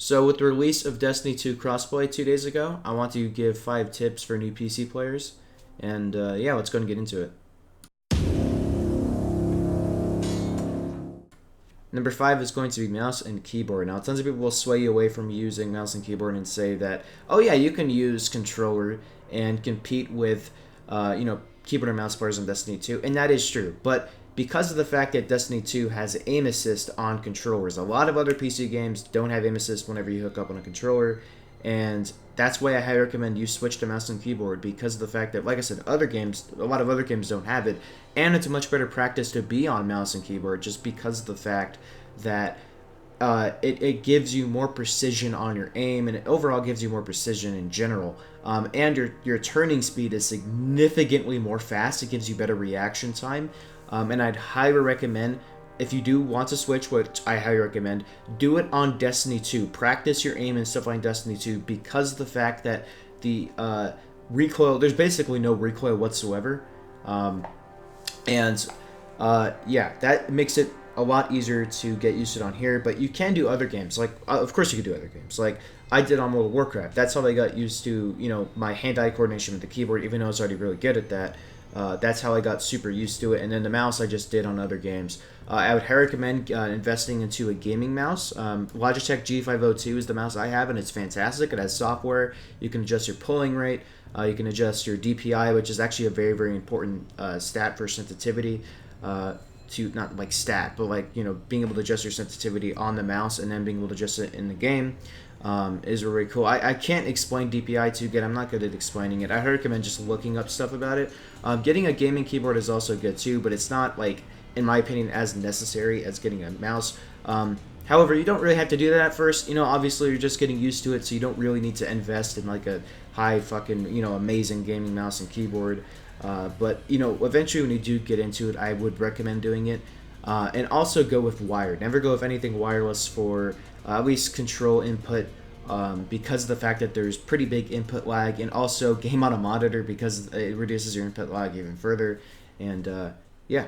So, with the release of Destiny 2 crossplay 2 days ago, I want to give 5 tips for new PC players. And yeah, let's go and get into it. Number 5 is going to be mouse and keyboard. Now, tons of people will sway you away from using mouse and keyboard and say that, oh yeah, you can use controller and compete with, keyboard and mouse players in Destiny 2, and that is true. But because of the fact that Destiny 2 has aim assist on controllers, a lot of other PC games don't have aim assist whenever you hook up on a controller, and that's why I highly recommend you switch to mouse and keyboard because of the fact that, like I said, a lot of other games don't have it, and it's a much better practice to be on mouse and keyboard just because of the fact that it gives you more precision on your aim, and it overall gives you more precision in general. And your turning speed is significantly more fast. It gives you better reaction time, and I'd highly recommend, if you do want to switch, which I highly recommend, do it on Destiny 2. Practice your aim and stuff on Destiny 2 because of the fact that the recoil, there's basically no recoil whatsoever. And yeah, that makes it a lot easier to get used to it on here. But you can do other games. Like, of course you can do other games. Like, I did on World of Warcraft. That's how I got used to, my hand-eye coordination with the keyboard, even though I was already really good at that. That's how I got super used to it. And then the mouse I just did on other games. I would highly recommend investing into a gaming mouse. Logitech G502 is the mouse I have, and it's fantastic. It has software. You can adjust your pulling rate. You can adjust your DPI, which is actually a very, very important stat for sensitivity. To not like stat, but like being able to adjust your sensitivity on the mouse and then being able to adjust it in the game is really cool. I can't explain DPI too good. I'm not good at explaining it. I recommend just looking up stuff about it. Getting a gaming keyboard is also good too, but it's not, like, in my opinion, as necessary as getting a mouse. However, you don't really have to do that at first. Obviously you're just getting used to it, so you don't really need to invest in like a high fucking amazing gaming mouse and keyboard. But eventually when you do get into it, I would recommend doing it. And also go with wired. Never go with anything wireless for at least control input, because of the fact that there's pretty big input lag, and also game on a monitor because it reduces your input lag even further. And yeah.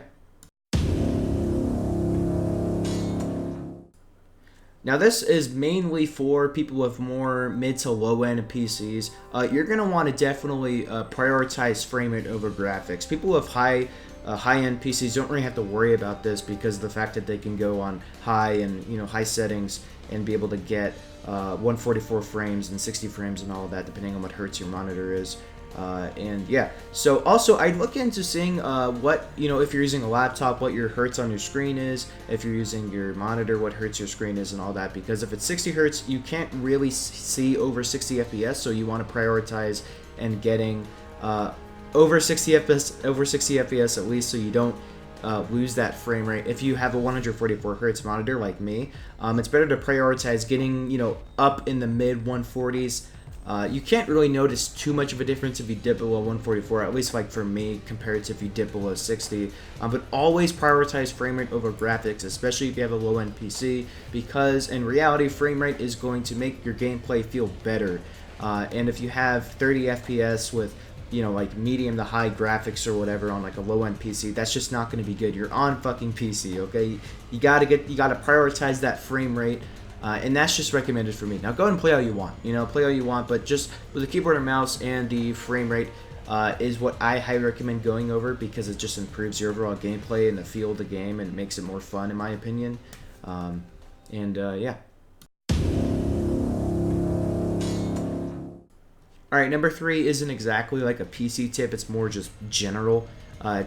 Now this is mainly for people with more mid to low end PCs. You're going to want to definitely prioritize frame rate over graphics. People with high end PCs don't really have to worry about this because of the fact that they can go on high and high settings and be able to get 144 frames and 60 frames and all of that, depending on what hertz your monitor is. And yeah, so also I'd look into seeing what, if you're using a laptop, what your hertz on your screen is, if you're using your monitor, what hertz your screen is and all that, because if it's 60 hertz, you can't really see over 60 FPS, so you want to prioritize and getting over 60 FPS at least, so you don't lose that frame rate. If you have a 144 hertz monitor like me, it's better to prioritize getting up in the mid 140s. You can't really notice too much of a difference if you dip below 144, at least like for me, compared to if you dip below 60. But always prioritize frame rate over graphics, especially if you have a low-end PC, because in reality, frame rate is going to make your gameplay feel better. And if you have 30 FPS with like medium to high graphics or whatever on like a low-end PC, that's just not going to be good. You're on fucking PC, okay? You gotta prioritize that frame rate. And that's just recommended for me. Now go ahead and play all you want, but just with the keyboard and mouse and the frame rate is what I highly recommend going over, because it just improves your overall gameplay and the feel of the game and makes it more fun, in my opinion. Yeah. Alright, number 3 isn't exactly like a PC tip, it's more just general.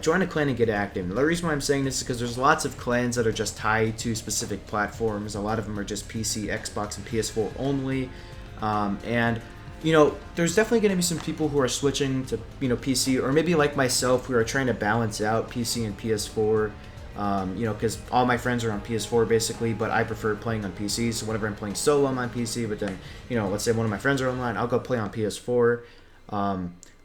Join a clan and get active. Now, the reason why I'm saying this is because there's lots of clans that are just tied to specific platforms. A lot of them are just PC, Xbox, and PS4 only. And there's definitely going to be some people who are switching to PC, or maybe like myself, who are trying to balance out PC and PS4. Because all my friends are on PS4 basically, but I prefer playing on PC. So whenever I'm playing solo, I'm on PC. But then let's say one of my friends are online, I'll go play on PS4.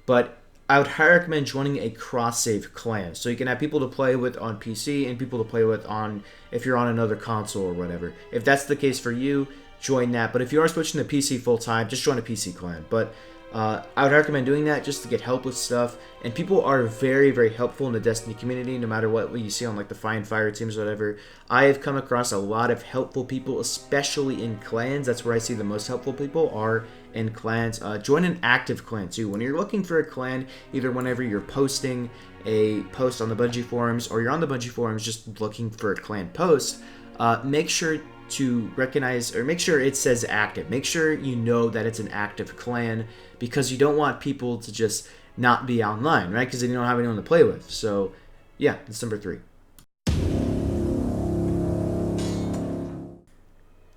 But I would highly recommend joining a cross-save clan, so you can have people to play with on PC and people to play with on if you're on another console or whatever. If that's the case for you, join that. But if you are switching to PC full-time, just join a PC clan. But I would recommend doing that just to get help with stuff. And people are very, very helpful in the Destiny community, no matter what you see on like the Fire teams or whatever. I have come across a lot of helpful people, especially in clans. That's where I see the most helpful people are in clans. Join an active clan too. When you're looking for a clan, either whenever you're posting a post on the Bungie forums or you're on the Bungie forums just looking for a clan post, make sure to recognize, or make sure it says active. Make sure you know that it's an active clan, because you don't want people to just not be online, right? Because then you don't have anyone to play with. So yeah, that's number 3.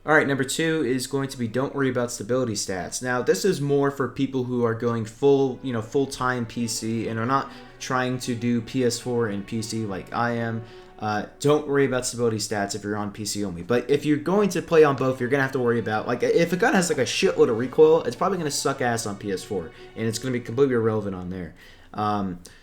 Alright, number 2 is going to be don't worry about stability stats. Now, this is more for people who are going full-time PC and are not trying to do PS4 and PC like I am. Don't worry about stability stats if you're on PC only. But if you're going to play on both, you're going to have to worry about, like, if a gun has like a shitload of recoil, it's probably going to suck ass on PS4, and it's going to be completely irrelevant on there.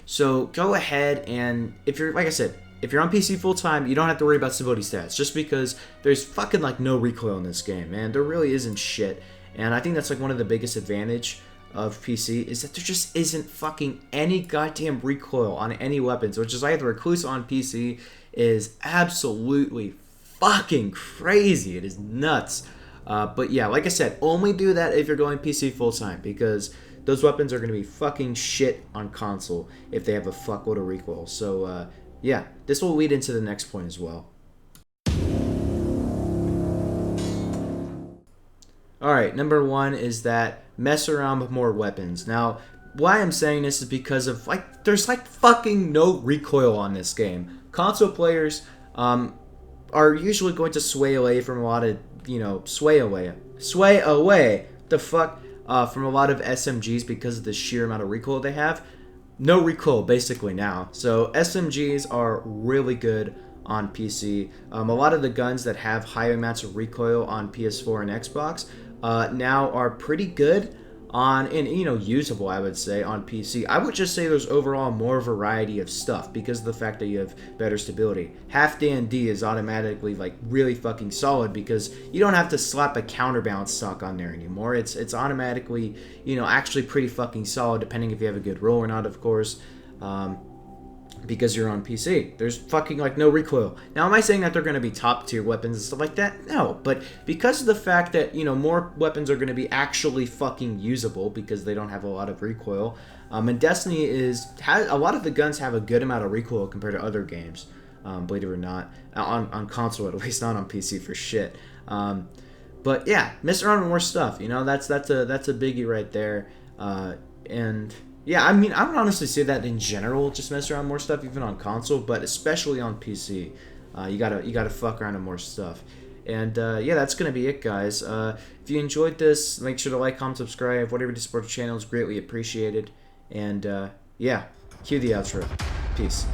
So go ahead, and if you're, like I said, if you're on PC full-time, you don't have to worry about stability stats, just because there's fucking like no recoil in this game, man. There really isn't shit. And I think that's like one of the biggest advantage of PC is that there just isn't fucking any goddamn recoil on any weapons, which is why the Recluse on PC is absolutely fucking crazy. It is nuts. But yeah, like I said, only do that if you're going PC full-time, because those weapons are going to be fucking shit on console if they have a fuckload of recoil. So yeah, this will lead into the next point as well. Alright, number 1 is that mess around with more weapons. Now, why I'm saying this is because of, like, there's like fucking no recoil on this game. Console players are usually going to sway away from a lot of, sway away the fuck from a lot of SMGs because of the sheer amount of recoil they have. No recoil basically now. So SMGs are really good on PC. A lot of the guns that have high amounts of recoil on PS4 and Xbox now are pretty good on, and usable, I would say, on PC. I would just say there's overall more variety of stuff because of the fact that you have better stability. Half D&D is automatically like really fucking solid because you don't have to slap a counterbalance stock on there anymore. It's automatically, actually pretty fucking solid, depending if you have a good roll or not, of course. Because you're on PC. There's fucking like no recoil. Now, am I saying that they're going to be top tier weapons and stuff like that? No, but because of the fact that, more weapons are going to be actually fucking usable because they don't have a lot of recoil. And Destiny has a lot of the guns have a good amount of recoil compared to other games. Believe it or not, on console at least, not on PC for shit. But yeah, mess around with more stuff. That's a biggie right there. And yeah, I mean, I would honestly say that in general, just mess around more stuff, even on console, but especially on PC. You gotta fuck around with more stuff. And yeah, that's gonna be it, guys. If you enjoyed this, make sure to like, comment, subscribe. Whatever to support the channel is greatly appreciated. And yeah, cue the outro. Peace.